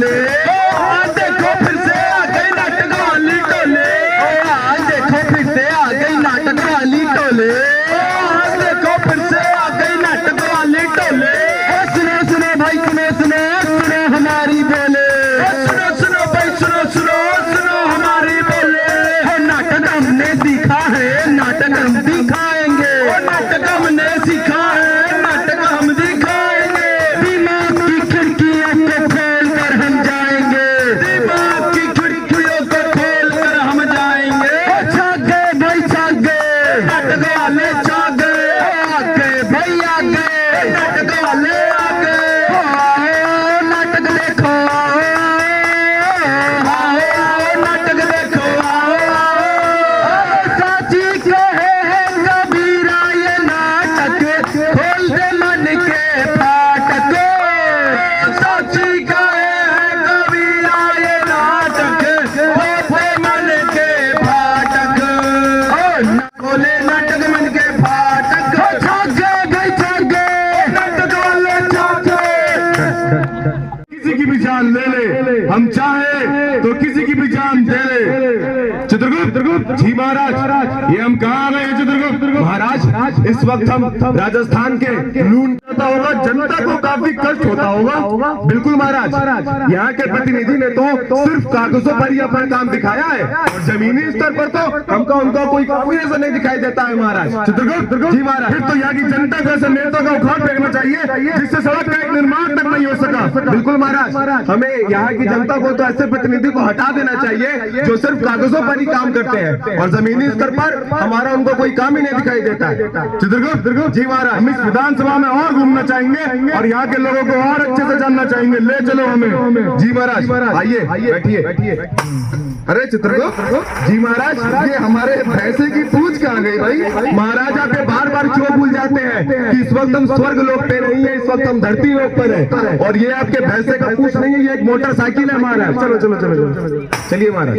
टोले। देखो फिर से आ गई नाटक वाली टोले। देखो फिर से आ गई नाटक वाली टोले। देखो फिर से आ गई नाटक वाली टोले। सुनो सुनो भाई सुनो सुनो सुनो हमारी बोले। सुनो सुनो भाई सुनो सुनो सुनो हमारी बोले। नाटक हमने सीखा है नाटक हम दिखाएंगे। नाटक हमने सीखा है नाटक हम दिखाएंगे। दिमाग की खिड़कियों को खोल कर हम जाएंगे। दिमाग की खिड़कियों को खोल कर हम जाएंगे। छाग गए भाई छाग गए नाटक वाले छाग गए। आ गए भाई आ गए नाटक वाले आ गए। नाटक देखो नाटक देखो। साची कहे है कबीरा ये नाटक खोल दे मन के फाटक। साची कहे है कबीरा ये नाटक खोल दे मन के फाटक। खोले नाटक मन के फाटक। छाग गए छाग गए नाटक वाले छाग गए। किसी की भी जान ले ले हम चाहे तो किसी की भी जान दे ले। चित्रगुप्त जी महाराज ये हम कहाँ गए हैं? चित्रगुप्त महाराज इस वक्त हम राजस्थान के लूट होता होगा जनता को काफी कष्ट होता होगा। बिल्कुल महाराज यहाँ के प्रतिनिधि ने तो सिर्फ कागजों पर ही अपना काम दिखाया है और जमीनी स्तर पर तो हमको उनका कोई ऐसा नहीं दिखाई देता है महाराज। चित्रगुप्त जी महाराज फिर तो यहाँ की जनता को ऐसे नेता का उखाड़ फेंकना चाहिए जिससे सड़क का एक निर्माण तक नहीं हो सका। बिल्कुल महाराज हमें यहाँ की जनता को तो ऐसे प्रतिनिधि को हटा देना चाहिए जो सिर्फ कागजों पर ही काम करते हैं और जमीनी स्तर पर हमारा उनको कोई काम ही नहीं दिखाई देता है। चित्रगुप्त जी महाराज हम इस विधानसभा में और घूमना चाहेंगे और यहाँ के लोगों को और अच्छे से जानना चाहेंगे। ले चलो हमें। जी महाराज आइए बैठिए। अरे चित्रगुप्त जी महाराज ये हमारे भैंसे की पूछ कहाँ गई भाई? महाराज आप बार बार क्यों भूल जाते हैं कि इस वक्त हम स्वर्ग लोक पे नहीं है, इस वक्त हम धरती लोक पर है और ये आपके भैंसे का पूछ नहीं है, ये एक मोटरसाइकिल है महाराज। चलो चलो चलो चलिए महाराज।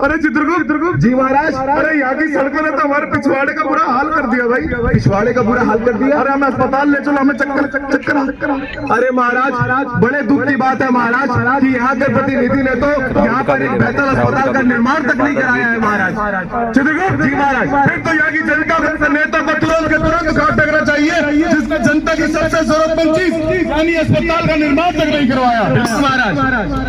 अरे चित्रगुप्त जी महाराज अरे यहाँ की सड़कों ने तो हमारे पिछवाड़े का बुरा हाल कर दिया भाई। पिछवाड़े का बुरा हाल कर दिया। अरे हमें अस्पताल ले चलो हमें चक्कर। अरे महाराज बड़े दुख की बात है महाराज कि यहाँ के प्रतिनिधि ने तो यहाँ पर एक बेहतर अस्पताल का निर्माण तक नहीं कराया है महाराज। चित्रगुप्त जी महाराज फिर तो यहाँ की जनता के नेता को तुरंत उखाड़ फेंकना चाहिए जिसने जनता की सबसे जरूरतमंद चीज यानी अस्पताल का निर्माण तक नहीं करवाया। महाराज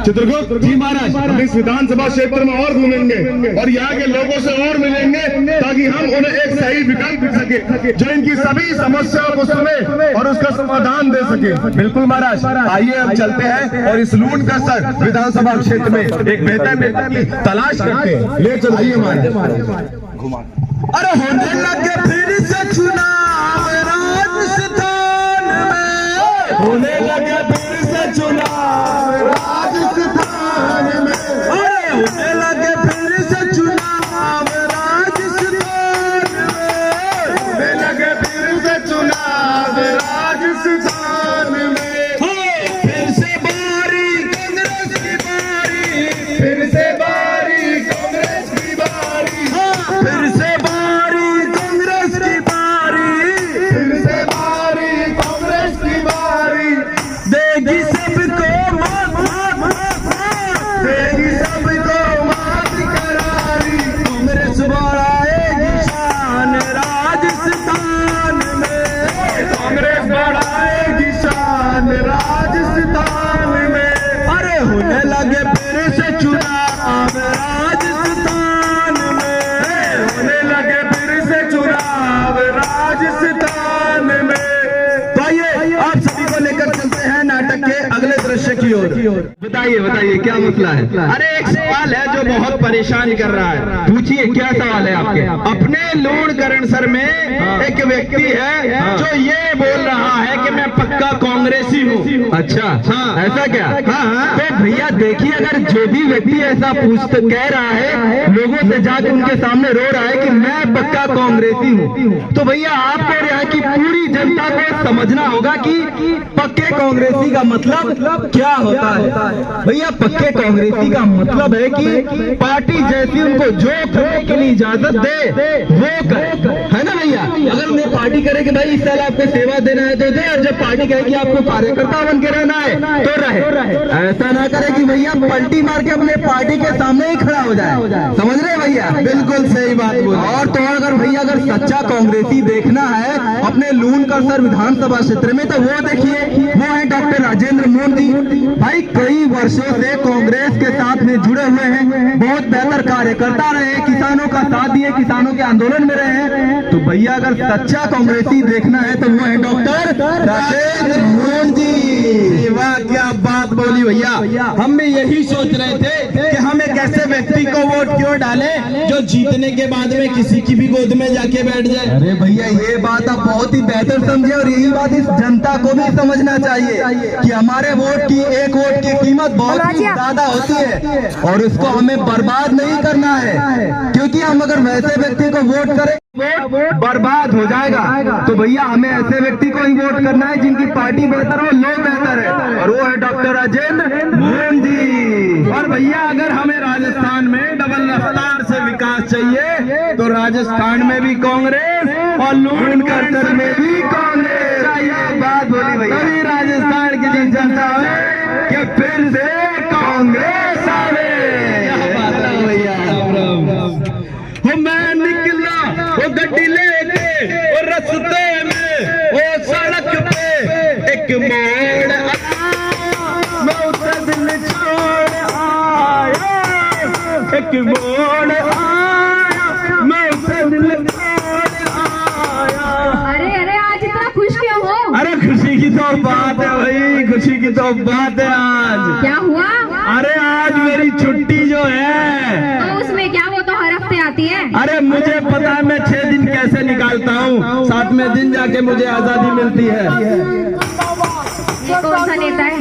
चित्रगुप्त जी महाराज हम इस विधानसभा क्षेत्र में और घूमेंगे और यहाँ के लोगों से और मिलेंगे ताकि हम उन्हें एक सही विकल्प दे सके जो इनकी सभी समस्याओं को सुने और उसका समाधान दे सके। बिल्कुल महाराज आइए हम चलते हैं और इस लूट का सर विधानसभा क्षेत्र में एक बेहतर नेता की तलाश करते हैं। ले चलिए महाराज। अरे होने लगे फिर से चुनाव राजस्थान में। होने लगे फिर से चुनाव राजस्थान में। अरे होने लगे फिर से चुनाव राजस्थान में। होने लगे फिर से चुनाव राजस्थान में। फिर से बारी कांग्रेस की बारी। फिर से बारी कांग्रेस की बारी। फिर से बारी कांग्रेस की बारी। फिर से बारी कांग्रेस की बारी। देगी सबको देगी सबको मात करारी। कांग्रेस बढ़ाएगी शान राजस्थान में। कांग्रेस बढ़ाएगी शान राजस्थान में। अरे होने लगे फिर से चुनाव राजस्थान में। होने लगे फिर से चुनाव राजस्थान में। तो आइए आप सभी को लेकर चलते हैं नाटक के अगले दृश्य की ओर। बताइए क्या मसला है? अरे एक सवाल है जो बहुत परेशान कर रहा है। पूछिए क्या सवाल है आपके? अपने लूणकरण सर में एक व्यक्ति है जो ये बोल रहा है कि मैं पक्का कांग्रेसी हूँ हूँ। अच्छा ऐसा क्या? हाँ। तो भैया देखिए, अगर जो भी व्यक्ति ऐसा कह रहा है, लोगों से जाकर उनके सामने रो रहा है कि मैं पक्का कांग्रेसी हूँ, तो भैया आपको यहाँ की पूरी जनता को समझना होगा कि पक्के कांग्रेसी का मतलब क्या होता है। भैया पक्के कांग्रेसी का मतलब है कि पार्टी जैसी उनको जो करने के लिए इजाजत दे वो करे, है ना भैया? अगर उन्हें पार्टी करे कि भाई इस साल आपको सेवा देना है तो दे, और जब पार्टी कहे कि आपको कार्यकर्ता बन के रहना है तो रहे। ऐसा ना करे कि भैया पलटी मार के अपने पार्टी के सामने ही खड़ा हो जाए। समझ रहे भैया? बिल्कुल सही बात बोली। और तो अगर भैया अगर सच्चा कांग्रेसी देखना है अपने लूणकरसर विधानसभा क्षेत्र में, तो वो देखिए, वो है डॉक्टर राजेंद्र मोहन जी। भाई कई वर्षों से कांग्रेस के साथ में जुड़े हुए हैं, बहुत बेहतर कार्यकर्ता रहे, किसानों का साथ दिए, किसानों के आंदोलन में रहे। तो भैया अगर सच्चा कांग्रेसी देखना है तो वो है डॉक्टर राजेंद्र मोहन जी। वाह क्या बात बोली भैया। हम भी यही सोच रहे थे कि हम एक ऐसे व्यक्ति को वोट क्यों डालें जो जीतने के बाद में किसी की भी गोद में जाके बैठ जाए। अरे भैया ये बात आप बहुत ही बेहतर समझे, और यही बात इस जनता को भी समझना चाहिए कि हमारे वोट की, एक वोट की कीमत बहुत ही ज्यादा होती है, और उसको हमें बर्बाद नहीं करना है। क्योंकि हम अगर वैसे व्यक्ति को वोट करें, वोट बर्बाद हो जाएगा। तो भैया हमें ऐसे व्यक्ति को ही वोट करना है जिनकी पार्टी बेहतर हो, लोग बेहतर है, और वो है डॉक्टर राजेंद्र मोहन जी। और भैया अगर हमें राजस्थान में डबल रफ्तार से विकास चाहिए तो राजस्थान में भी कांग्रेस और लूणकरसर में भी कांग्रेस। ये बात बोली भैया। तभी राजस्थान की जनता है कि फिर से कांग्रेस आवे। हो मैं निकला वो गड्डी लेके वो रस्ते में वो सड़क पे एक मोड़ मैं उसे दिल छोड़ आया, एक मोड़ आया मैं उसे दिल छोड़ आया। अरे आज इतना खुश क्यों हो? अरे खुशी की तो बात है भाई, खुशी की तो बात है आज। क्या हुआ? अरे आज मेरी छुट्टी जो है, तो उसमें क्या, वो तो हर हफ्ते आती है। अरे मुझे पता है मैं 6 दिन कैसे निकालता हूँ, 7वें दिन जाके मुझे आजादी मिलती है। ये कौन सा नेता है?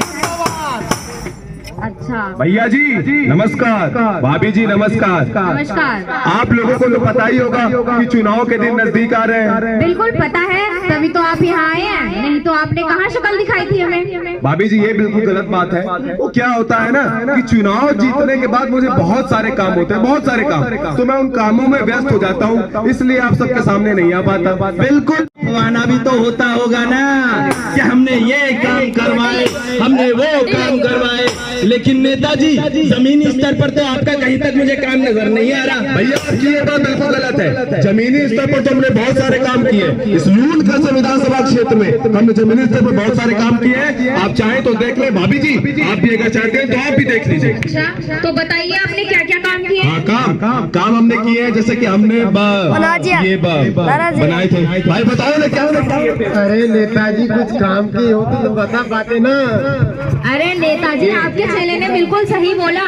अच्छा भैया जी नमस्कार, भाभी जी नमस्कार। नमस्कार। आप लोगों को तो पता ही होगा कि चुनाव के दिन नजदीक आ रहे हैं। बिल्कुल पता है, तभी तो आप यहाँ आए हैं, नहीं तो आपने कहाँ शक्ल दिखाई थी हमें। भाभी जी ये बिल्कुल गलत बात है। वो क्या होता है ना कि चुनाव जीतने के बाद मुझे बहुत सारे काम होते हैं, बहुत सारे काम, तो मैं उन कामों में व्यस्त हो जाता हूँ, इसलिए आप सबके सामने नहीं आ पाता। बिल्कुल आना भी तो होता होगा ना कि हमने ये काम करवाए, हमने वो काम करवाए, लेकिन नेताजी जमीनी स्तर पर तो आपका कहीं तक मुझे काम नजर नहीं आ रहा। भैया आपकी ये बात बिल्कुल गलत है। जमीनी स्तर पर तो हमने बहुत सारे काम किए, इस लूणकरसर विधानसभा क्षेत्र में हमने जमीनी स्तर पर बहुत सारे काम किए हैं। आप चाहें तो देख ले भाभी जी, आप भी अगर चाहते हैं तो आप भी देख लीजिए। अच्छा तो बताइए आपने क्या क्या काम किए? हाँ काम हमने किए हैं, जैसे कि हमने ये बनाए थे। भाई बताओ ना क्या किए? अरे नेताजी कुछ काम की हो तो बता पाते ना। अरे नेताजी आपके चेले ने बिल्कुल सही बोला,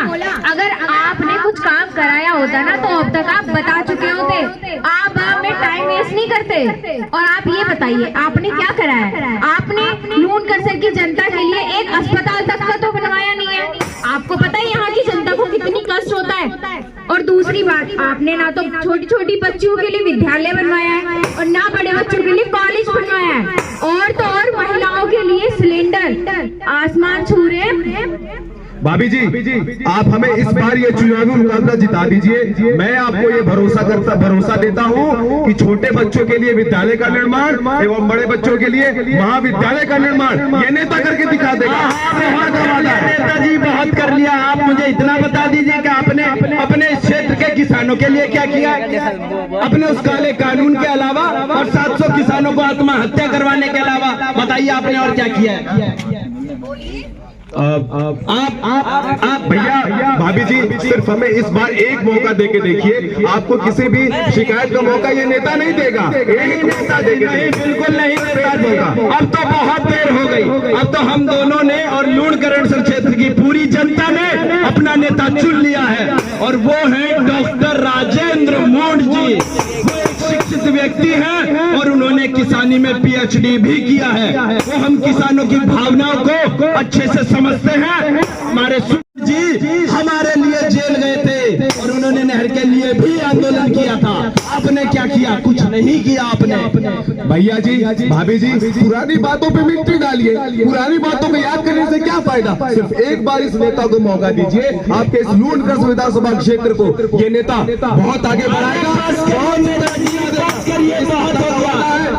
अगर आपने कुछ काम कराया होता ना तो अब तक आप बता चुके होते। आप में टाइम वेस्ट नहीं करते। और आप ये बताइए आपने क्या कराया? आपने लूणकरसर की जनता के लिए एक अस्पताल तक का तो बनवाया नहीं है। आपको पता है यहाँ की जनता को कितनी कष्ट होता है। और दूसरी बात, आपने ना तो छोटी छोटी बच्चियों के लिए विद्यालय बनवाया है और ना बड़े बच्चों के लिए कॉलेज बनवाया है, और तो और महिलाओं के लिए सिलेंडर आसमान छू रहे हैं। भाभी जी आप हमें इस बार ये चुनावी मुकाबला जिता दीजिए। मैं आपको ये भरोसा देता हूँ कि छोटे बच्चों के लिए विद्यालय का निर्माण एवं बड़े बच्चों के लिए महाविद्यालय का निर्माण ये नेता करके दिखा देगा। नेताजी बहुत कर लिया, आप मुझे इतना बता दीजिए कि आपने अपने क्षेत्र के किसानों के लिए क्या किया? अपने उस काले कानून के अलावा और 700 किसानों को आत्महत्या करवाने के अलावा बताइए आपने और क्या किया है? आप भैया भाभी जी सिर्फ हमें इस बार एक मौका देके देखिए, आपको किसी भी शिकायत का मौका ये नेता नहीं देगा। यही नेता देगा, बिल्कुल नहीं देगा। अब तो बहुत देर हो गई, अब तो हम दोनों ने और लूणकरसर क्षेत्र की पूरी जनता ने अपना नेता चुन लिया है, और वो है डॉक्टर राजेंद्र मोहन जी। वो एक शिक्षित समृद्ध व्यक्ति हैं और उन्होंने किसानी में पीएचडी भी किया है। वो हम किसानों की भावनाओं को अच्छे से समझते हैं। हमारे जी हमारे लिए जेल गए थे और उन्होंने नहर के लिए भी आंदोलन किया था। आपने क्या किया? कुछ नहीं किया आपने। भैया जी, भाभी जी, पुरानी बातों पे मिट्टी डालिए। पुरानी बातों को याद करने से क्या फायदा? सिर्फ एक बार इस नेता को मौका दीजिए। आपके इस लूटगढ़ विधानसभा क्षेत्र को ये नेता बहुत आगे बढ़ाएगा।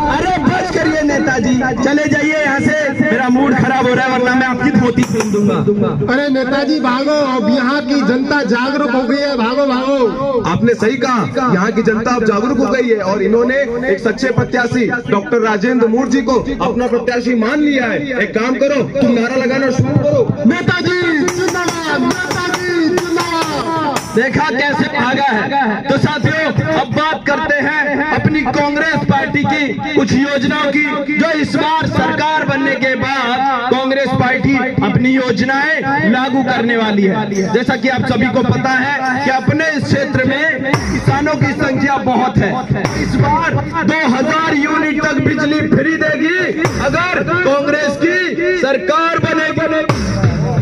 अरे बस करिए नेताजी, चले जाइए यहाँ से। मेरा मूड खराब हो रहा है, वरना मैं आपकी धोती पहन दूंगा। अरे नेताजी भागो, अब यहाँ की जनता जागरूक हो गई है, भागो भागो। आपने सही कहा, यहाँ की जनता अब जागरूक हो गई है और इन्होंने एक सच्चे प्रत्याशी डॉक्टर राजेंद्र मूर्त जी को अपना प्रत्याशी मान लिया है। एक काम करो, तुम नारा लगाना शुरू करो, नेताजी जिंदाबाद, नेताजी जिंदाबाद। देखा कैसे भागा है। तो साथियों, अब बात करते हैं अपनी कांग्रेस पार्टी की कुछ योजनाओं की, जो इस बार सरकार बनने के बाद कांग्रेस पार्टी अपनी योजनाएं लागू करने वाली है। जैसा कि आप सभी को पता है कि अपने इस क्षेत्र में किसानों की संख्या बहुत है। इस बार 2000 यूनिट तक बिजली फ्री देगी अगर कांग्रेस की सरकार बनेगी।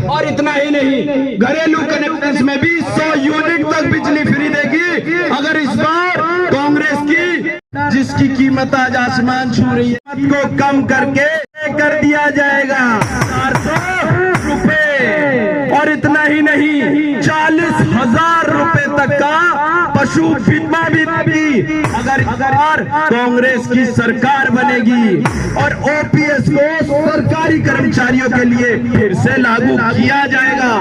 और इतना ही नहीं, घरेलू कनेक्शन में भी 100 यूनिट तक बिजली फ्री देगी अगर इस बार कांग्रेस की, जिसकी कीमत आज आसमान छू रही है, को कम करके कर दिया जाएगा 400 रुपए। और इतना ही नहीं, 40,000 रुपए तक का पशु बीमा भी अगर कांग्रेस की सरकार बनेगी। और ओपीएस को सरकारी कर्मचारियों के लिए फिर से लागू किया जाएगा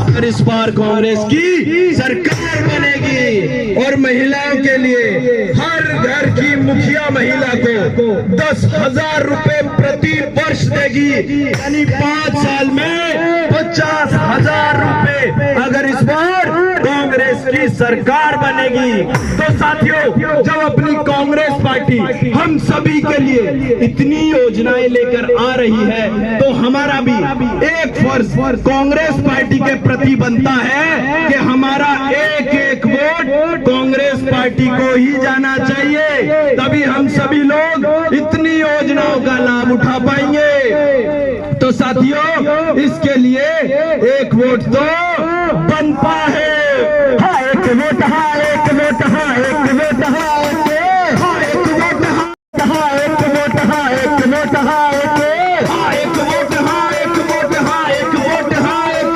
अगर इस बार कांग्रेस की सरकार बनेगी। और महिलाओं के लिए हर घर की मुखिया महिला को 10,000 रुपए प्रति वर्ष देगी, यानी 5 साल में 50,000 रुपए अगर इस बार कांग्रेस की सरकार बनेगी। तो साथियों, जब अपनी कांग्रेस पार्टी हम सभी के लिए इतनी योजनाएं लेकर आ रही है, तो हमारा भी एक फर्ज कांग्रेस पार्टी के प्रति बनता है कि हमारा एक एक वोट कांग्रेस पार्टी को ही जाना चाहिए। तभी हम सभी लोग इतनी योजनाओं का लाभ उठा पाएंगे। तो साथियों, इसके लिए एक वोट तो बनता है। हाँ एक वोट, हाँ एक वोट, हाँ एक वोट, हाँ एक वोट, हाँ एक वोट, हाँ एक वोट, हाँ एक वोट, हाँ एक वोट, हाँ एक वोट, हाँ एक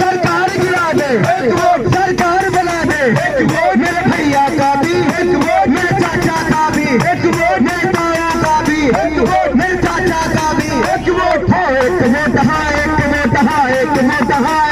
सरकार गिरा दे, एक वोट सरकार बना दे, एक वोट मेरे भैया का भी, एक वोट मेरे चाचा का भी, एक वोट मेरे ताया का भी, एक वोट मेरे चाचा का भी, एक वोट, हाँ एक वोट, हाँ एक वोट, हाँ एक वोट, हाँ